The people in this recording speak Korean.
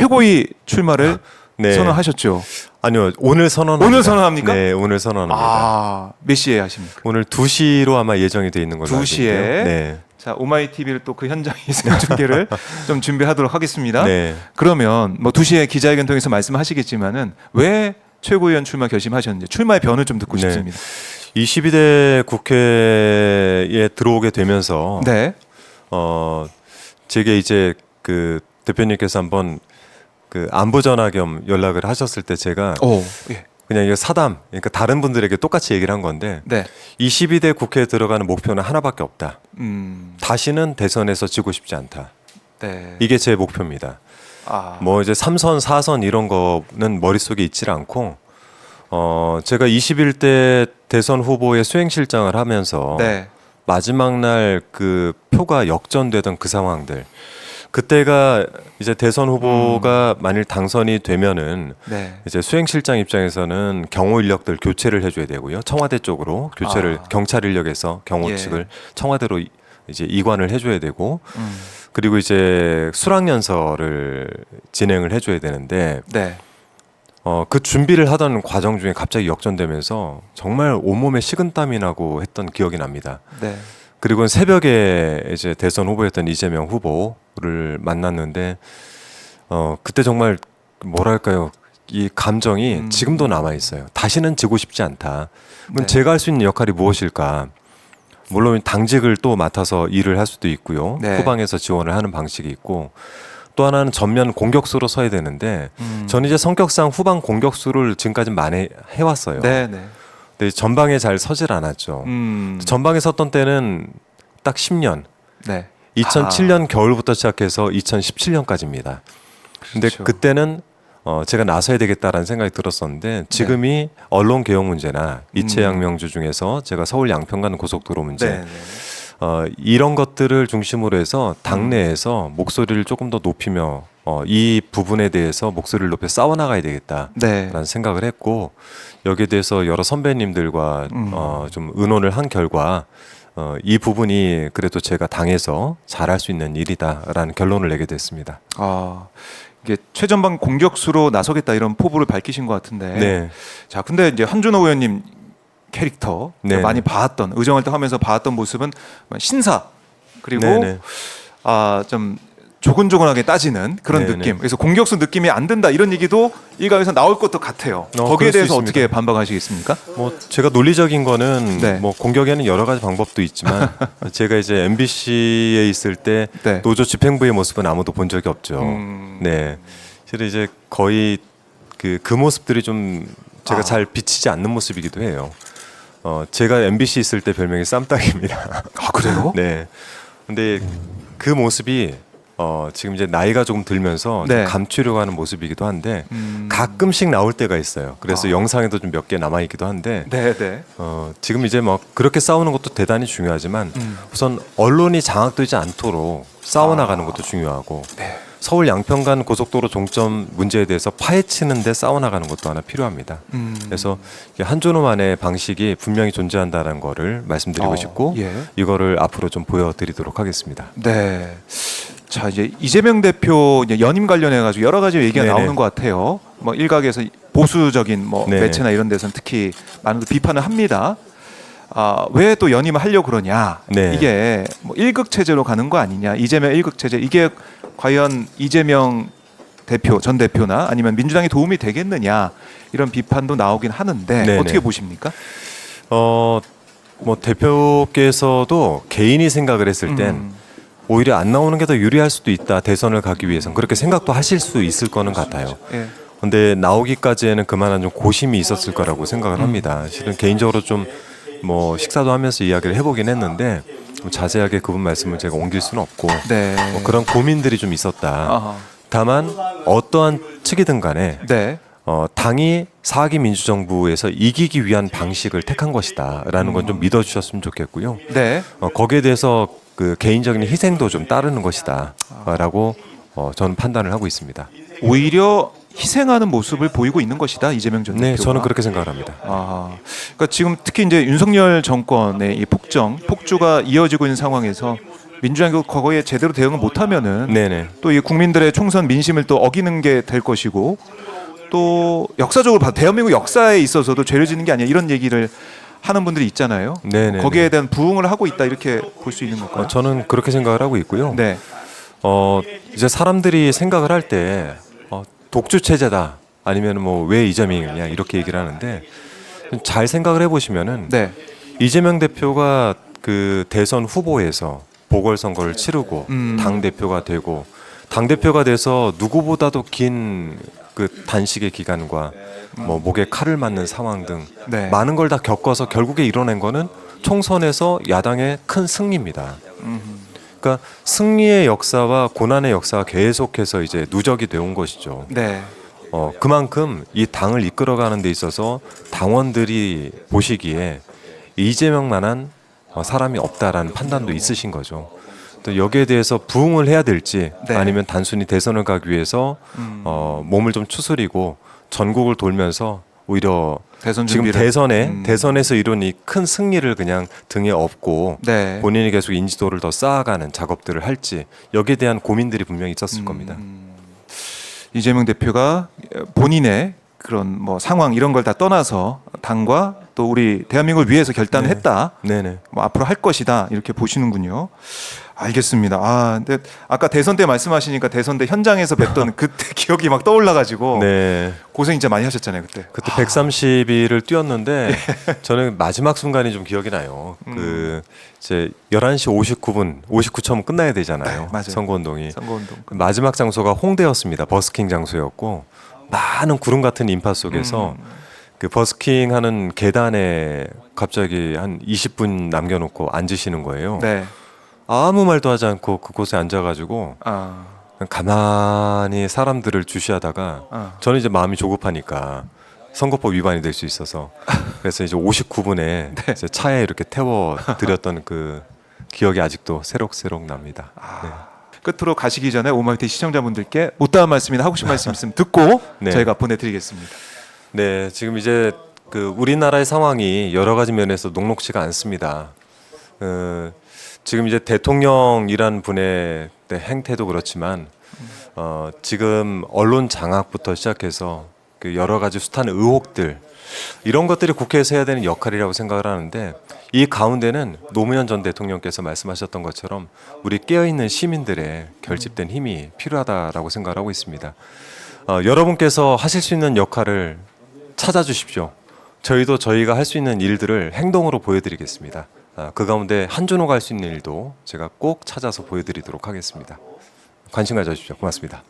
최고위 출마를 네. 선언하셨죠. 아니요, 오늘 선언합니다. 오늘 선언합니까? 네, 오늘 선언합니다. 아, 몇 시에 하십니까? 오늘 2시로 아마 예정이 돼 있는 걸로 알고 2시에. 있는데요. 네. 자, 오마이TV를 또 그 현장에 생중계를 좀 준비하도록 하겠습니다. 네. 그러면 뭐 2시에 기자회견 통해서 말씀하시겠지만은 왜 최고위원 출마 결심하셨는지 출마의 변을 좀 듣고 네. 싶습니다. 22대 국회에 들어오게 되면서 네. 제게 이제 그 대표님께서 한번 그 안부 전화 겸 연락을 하셨을 때 제가 오. 예. 그냥 이거 사담, 그러니까 다른 분들에게 똑같이 얘기를 한 건데 네. 22대 국회에 들어가는 목표는 하나밖에 없다. 음. 다시는 대선에서 지고 싶지 않다. 네. 이게 제 목표입니다. 아. 뭐 이제 3선, 4선 이런 거는 머릿속에 있질 않고 제가 21대 대선 후보의 수행실장을 하면서 네. 마지막 날 그 표가 역전되던 그 상황들, 그때가 이제 대선 후보가 만일 당선이 되면은 네. 이제 수행실장 입장에서는 경호 인력들 교체를 해줘야 되고요. 청와대 쪽으로 교체를 경찰 인력에서 경호 예. 측을 청와대로 이제 이관을 해줘야 되고, 음. 그리고 이제 수락연설을 진행을 해줘야 되는데 네. 그 준비를 하던 과정 중에 갑자기 역전되면서 정말 온몸에 식은땀이 나고 했던 기억이 납니다. 네. 그리고 새벽에 이제 대선 후보였던 이재명 후보를 만났는데 그때 정말 뭐랄까요, 이 감정이 지금도 남아 있어요. 다시는 지고 싶지 않다. 그럼 네. 제가 할 수 있는 역할이 무엇일까? 물론 당직을 또 맡아서 일을 할 수도 있고요. 네. 후방에서 지원을 하는 방식이 있고, 또 하나는 전면 공격수로 서야 되는데 저는 이제 성격상 후방 공격수를 지금까지 많이 해왔어요. 네. 네. 근데 전방에 잘 서질 않았죠. 전방에 섰던 때는 딱 10년. 네. 2007년 겨울부터 시작해서 2017년까지입니다. 근데 그렇죠. 그때는 제가 나서야 되겠다라는 생각이 들었었는데 지금이 언론 개혁 문제나 이채양 명주 중에서 제가 서울 양평 가는 고속도로 문제, 네. 네. 이런 것들을 중심으로 해서 당내에서 목소리를 조금 더 높이며 이 부분에 대해서 목소리를 높여 싸워나가야 되겠다라는 네. 생각을 했고, 여기에 대해서 여러 선배님들과 좀 의논을 한 결과 이 부분이 그래도 제가 당에서 잘할 수 있는 일이다라는 결론을 내게 됐습니다. 아, 이게 최전방 공격수로 나서겠다 이런 포부를 밝히신 것 같은데. 네. 자, 근데 이제 한준호 의원님 캐릭터 네. 많이 봐왔던 의정활동하면서 봐왔던 모습은 신사 그리고 네네. 좀 조곤조곤하게 따지는 그런 네네. 느낌. 그래서 공격수 느낌이 안 든다 이런 얘기도 일각에서 나올 것도 같아요. 거기에 그럴 수 대해서 있습니다. 어떻게 반박하시겠습니까? 뭐 제가 논리적인 거는 네. 뭐 공격에는 여러 가지 방법도 있지만 제가 이제 MBC에 있을 때 네. 노조 집행부의 모습은 아무도 본 적이 없죠. 음. 네, 실은 이제 거의 그 모습들이 좀 제가 잘 비치지 않는 모습이기도 해요. 제가 MBC 있을 때 별명이 쌈딱입니다. 아, 그래요? 네, 근데 그 모습이 지금 이제 나이가 조금 들면서 좀 네. 감추려고 하는 모습이기도 한데 가끔씩 나올 때가 있어요. 그래서 영상에도 좀 몇 개 남아 있기도 한데 네, 네. 지금 이제 뭐 그렇게 싸우는 것도 대단히 중요하지만 우선 언론이 장악되지 않도록 싸워나가는 것도 중요하고, 네. 서울 양평 간 고속도로 종점 문제에 대해서 파헤치는데 싸워나가는 것도 하나 필요합니다. 그래서 한준호만의 방식이 분명히 존재한다는 거를 말씀드리고 싶고 예. 이거를 앞으로 좀 보여드리도록 하겠습니다. 네. 자, 이제 이재명 대표 이제 연임 관련해 가지고 여러 가지 얘기가 네네. 나오는 것 같아요. 뭐 일각에서 보수적인 뭐 네. 매체나 이런 데서는 특히 많은 비판을 합니다. 왜 또 연임을 하려고 그러냐? 네. 이게 뭐 일극 체제로 가는 거 아니냐? 이재명 일극 체제 이게 과연 이재명 대표 전 대표나 아니면 민주당에 도움이 되겠느냐? 이런 비판도 나오긴 하는데 네네. 어떻게 보십니까? 뭐 대표께서도 개인이 생각을 했을 땐 오히려 안 나오는 게 더 유리할 수도 있다. 대선을 가기 위해서는 그렇게 생각도 하실 수 있을 거는 같아요. 예. 근데 나오기까지에는 그만한 좀 고심이 있었을 거라고 생각을 합니다. 실은 개인적으로 좀 뭐 식사도 하면서 이야기를 해보긴 했는데 좀 자세하게 그분 말씀을 제가 옮길 수는 없고 네. 뭐 그런 고민들이 좀 있었다. 아하. 다만 어떠한 측이든 간에 네. 당이 4기 민주정부에서 이기기 위한 방식을 택한 것이다라는 건 좀 믿어주셨으면 좋겠고요. 네. 거기에 대해서 그 개인적인 희생도 좀 따르는 것이다라고 저는 판단을 하고 있습니다. 오히려 희생하는 모습을 보이고 있는 것이다 이재명 전 네, 대표가. 저는 그렇게 생각을 합니다. 그러니까 지금 특히 이제 윤석열 정권의 이 폭주가 이어지고 있는 상황에서 민주당이 과거에 제대로 대응을 못하면은 네네. 또 이 국민들의 총선 민심을 또 어기는 게 될 것이고 또 역사적으로 봐도 대한민국 역사에 있어서도 죄를 짓는 게 아니야 이런 얘기를 하는 분들이 있잖아요. 네네. 거기에 대한 부응을 하고 있다 이렇게 볼 수 있는 걸까요? 저는 그렇게 생각을 하고 있고요. 네. 이제 사람들이 생각을 할 때 독주 체제다 아니면 뭐 왜 이재명이냐 이렇게 얘기를 하는데 잘 생각을 해보시면은 네. 이재명 대표가 그 대선 후보에서 보궐선거를 치르고 당 대표가 되고 당 대표가 돼서 누구보다도 긴 그 단식의 기간과 뭐 목에 칼을 맞는 상황 등 네. 많은 걸 다 겪어서 결국에 이뤄낸 거는 총선에서 야당의 큰 승리입니다. 그러니까 승리의 역사와 고난의 역사가 계속해서 이제 누적이 되온 것이죠. 네. 그만큼 이 당을 이끌어가는 데 있어서 당원들이 보시기에 이재명만한 사람이 없다라는 판단도 있으신 거죠. 또 여기에 대해서 부응을 해야 될지 네. 아니면 단순히 대선을 가기 위해서 몸을 좀 추스리고 전국을 돌면서 오히려 대선 지금 준비를. 대선에서 이룬 이 큰 승리를 그냥 등에 업고 네. 본인이 계속 인지도를 더 쌓아가는 작업들을 할지 여기에 대한 고민들이 분명히 있었을 겁니다. 이재명 대표가 본인의 그런 뭐 상황 이런 걸 다 떠나서 당과 또 우리 대한민국을 위해서 결단을 네. 했다. 네네. 뭐 앞으로 할 것이다 이렇게 보시는군요. 알겠습니다. 근데 아까 대선 때 말씀하시니까 대선 때 현장에서 뵀던 그때 기억이 막 떠올라가지고 네. 고생 진짜 많이 하셨잖아요 그때. 그때 130일을 뛰었는데 저는 마지막 순간이 좀 기억이 나요. 그 이제 11시 59분 끝나야 되잖아요. 네, 맞아요. 선거운동이. 선거운동. 그 마지막 장소가 홍대였습니다. 버스킹 장소였고 많은 구름 같은 인파 속에서 그 버스킹 하는 계단에 갑자기 한 20분 남겨놓고 앉으시는 거예요. 네. 아무 말도 하지 않고 그곳에 앉아가지고 아. 그냥 가만히 사람들을 주시하다가 저는 이제 마음이 조급하니까 선거법 위반이 될 수 있어서 그래서 이제 59분에 이제 차에 이렇게 태워 드렸던 그 기억이 아직도 새록새록 납니다. 네. 끝으로 가시기 전에 오마이티 시청자분들께 못다한 말씀이나 하고 싶은 말씀 있으면 듣고 네. 저희가 보내드리겠습니다. 네, 지금 이제 그 우리나라의 상황이 여러 가지 면에서 녹록지가 않습니다. 지금 이제 대통령이란 분의 행태도 그렇지만 지금 언론 장악부터 시작해서 그 여러 가지 숱한 의혹들 이런 것들이 국회에서 해야 되는 역할이라고 생각을 하는데 이 가운데는 노무현 전 대통령께서 말씀하셨던 것처럼 우리 깨어있는 시민들의 결집된 힘이 필요하다라고 생각을 하고 있습니다. 여러분께서 하실 수 있는 역할을 찾아주십시오. 저희도 저희가 할 수 있는 일들을 행동으로 보여드리겠습니다. 그 가운데 한준호가 할 수 있는 일도 제가 꼭 찾아서 보여드리도록 하겠습니다. 관심 가져주십시오. 고맙습니다.